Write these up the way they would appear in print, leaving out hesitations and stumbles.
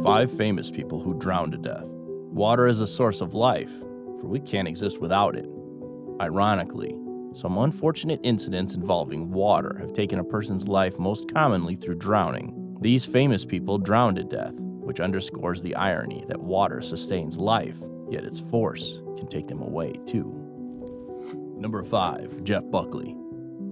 5 famous people who drowned to death. Water is a source of life, for we can't exist without it. Ironically, some unfortunate incidents involving water have taken a person's life, most commonly through drowning. These famous people drowned to death, which underscores the irony that water sustains life, yet its force can take them away too. Number 5. Jeff Buckley.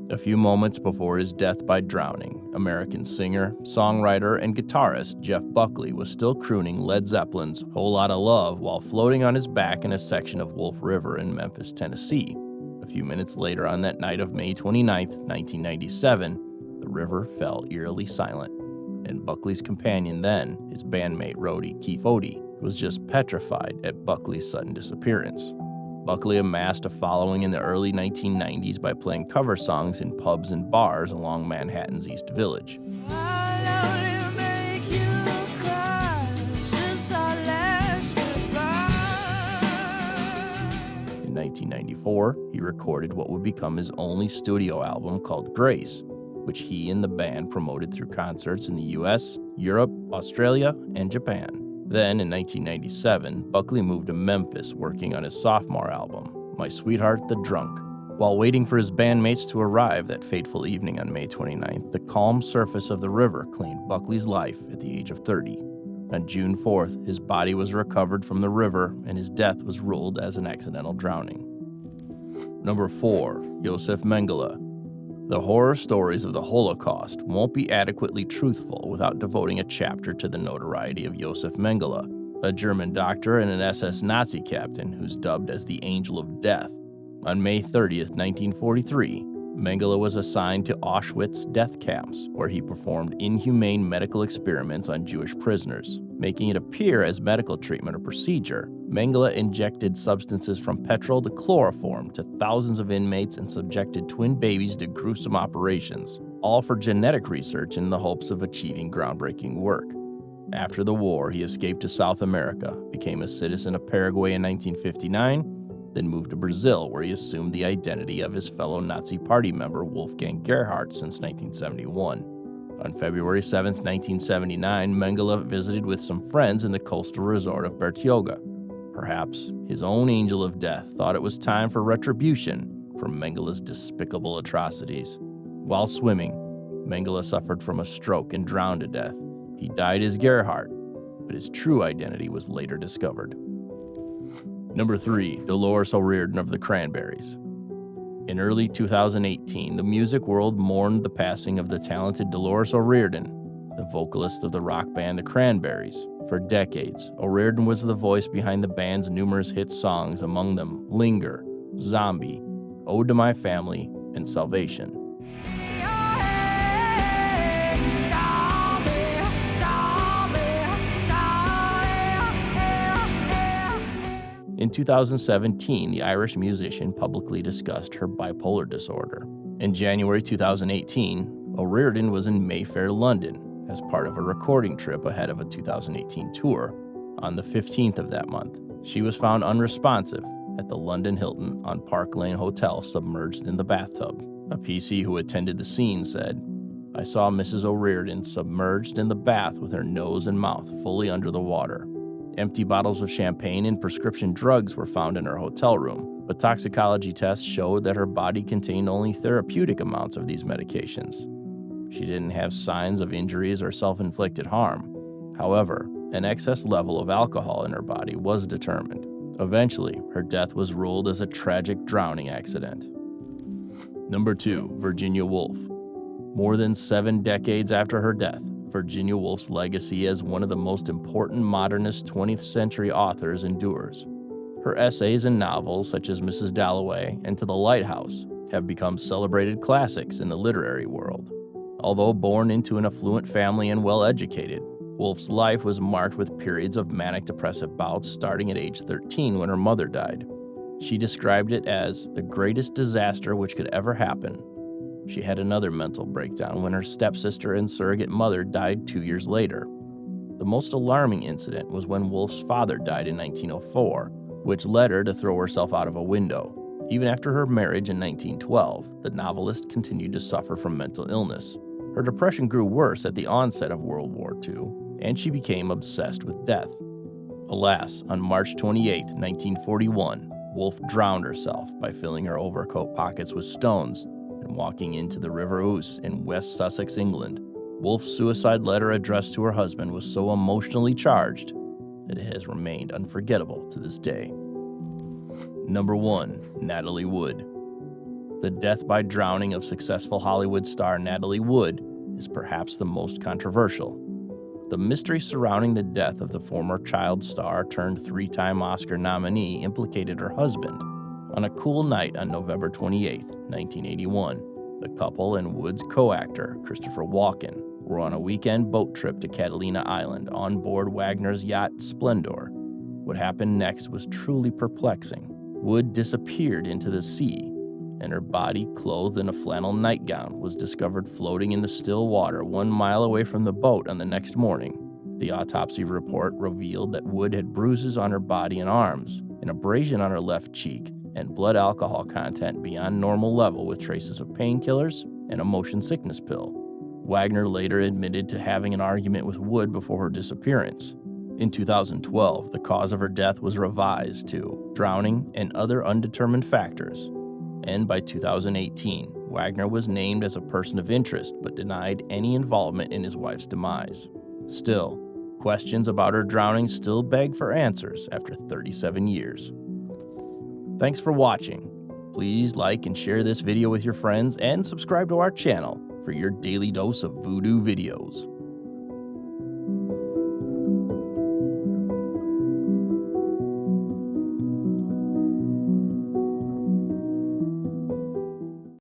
A few moments before his death by drowning, American singer, songwriter, and guitarist Jeff Buckley was still crooning Led Zeppelin's Whole Lotta Love while floating on his back in a section of Wolf River in Memphis, Tennessee. A few minutes later on that night of May 29, 1997, the river fell eerily silent, and Buckley's companion then, his bandmate roadie Keith Odie, was just petrified at Buckley's sudden disappearance. Buckley amassed a following in the early 1990s by playing cover songs in pubs and bars along Manhattan's East Village. In 1994, he recorded what would become his only studio album called Grace, which he and the band promoted through concerts in the US, Europe, Australia, and Japan. Then, in 1997, Buckley moved to Memphis working on his sophomore album, My Sweetheart the Drunk. While waiting for his bandmates to arrive that fateful evening on May 29th, the calm surface of the river claimed Buckley's life at the age of 30. On June 4th, his body was recovered from the river and his death was ruled as an accidental drowning. Number 4. Josef Mengele. The horror stories of the Holocaust won't be adequately truthful without devoting a chapter to the notoriety of Josef Mengele, a German doctor and an SS Nazi captain who's dubbed as the Angel of Death. On May 30th, 1943, Mengele was assigned to Auschwitz death camps, where he performed inhumane medical experiments on Jewish prisoners. Making it appear as medical treatment or procedure, Mengele injected substances from petrol to chloroform to thousands of inmates and subjected twin babies to gruesome operations, all for genetic research in the hopes of achieving groundbreaking work. After the war, he escaped to South America, became a citizen of Paraguay in 1959, then moved to Brazil, where he assumed the identity of his fellow Nazi Party member Wolfgang Gerhardt since 1971. On February 7, 1979, Mengele visited with some friends in the coastal resort of Bertioga. Perhaps his own angel of death thought it was time for retribution for Mengele's despicable atrocities. While swimming, Mengele suffered from a stroke and drowned to death. He died as Gerhardt, but his true identity was later discovered. Number 3. Dolores O'Riordan of the Cranberries. In early 2018, the music world mourned the passing of the talented Dolores O'Riordan, the vocalist of the rock band The Cranberries. For decades, O'Riordan was the voice behind the band's numerous hit songs, among them Linger, Zombie, Ode to My Family, and Salvation. In 2017, the Irish musician publicly discussed her bipolar disorder. In January 2018, O'Riordan was in Mayfair, London, as part of a recording trip ahead of a 2018 tour. On the 15th of that month, she was found unresponsive at the London Hilton on Park Lane Hotel, submerged in the bathtub. A PC who attended the scene said, "I saw Mrs. O'Riordan submerged in the bath with her nose and mouth fully under the water. Empty bottles of champagne and prescription drugs were found in her hotel room, but toxicology tests showed that her body contained only therapeutic amounts of these medications. She didn't have signs of injuries or self-inflicted harm. However, an excess level of alcohol in her body was determined. Eventually, her death was ruled as a tragic drowning accident." Number 2. Virginia Woolf. More than 7 decades after her death, Virginia Woolf's legacy as one of the most important modernist 20th century authors endures. Her essays and novels, such as Mrs. Dalloway and To the Lighthouse, have become celebrated classics in the literary world. Although born into an affluent family and well-educated, Woolf's life was marked with periods of manic-depressive bouts starting at age 13 when her mother died. She described it as the greatest disaster which could ever happen. She had another mental breakdown when her stepsister and surrogate mother died 2 years later. The most alarming incident was when Woolf's father died in 1904, which led her to throw herself out of a window. Even after her marriage in 1912, the novelist continued to suffer from mental illness. Her depression grew worse at the onset of World War II, and she became obsessed with death. Alas, on March 28, 1941, Woolf drowned herself by filling her overcoat pockets with stones and walking into the River Ouse in West Sussex, England. Woolf's suicide letter addressed to her husband was so emotionally charged that it has remained unforgettable to this day. Number 1. Natalie Wood. The death by drowning of successful Hollywood star Natalie Wood is perhaps the most controversial. The mystery surrounding the death of the former child star turned 3-time Oscar nominee implicated her husband. On a cool night on November 28, 1981, the couple and Wood's co-actor, Christopher Walken, were on a weekend boat trip to Catalina Island on board Wagner's yacht Splendor. What happened next was truly perplexing. Wood disappeared into the sea, and her body, clothed in a flannel nightgown, was discovered floating in the still water 1 mile away from the boat on the next morning. The autopsy report revealed that Wood had bruises on her body and arms, an abrasion on her left cheek, and blood alcohol content beyond normal level with traces of painkillers and a motion sickness pill. Wagner later admitted to having an argument with Wood before her disappearance. In 2012, the cause of her death was revised to drowning and other undetermined factors. And by 2018, Wagner was named as a person of interest but denied any involvement in his wife's demise. Still, questions about her drowning still beg for answers after 37 years. Thanks for watching. Please like and share this video with your friends and subscribe to our channel for your daily dose of voodoo videos.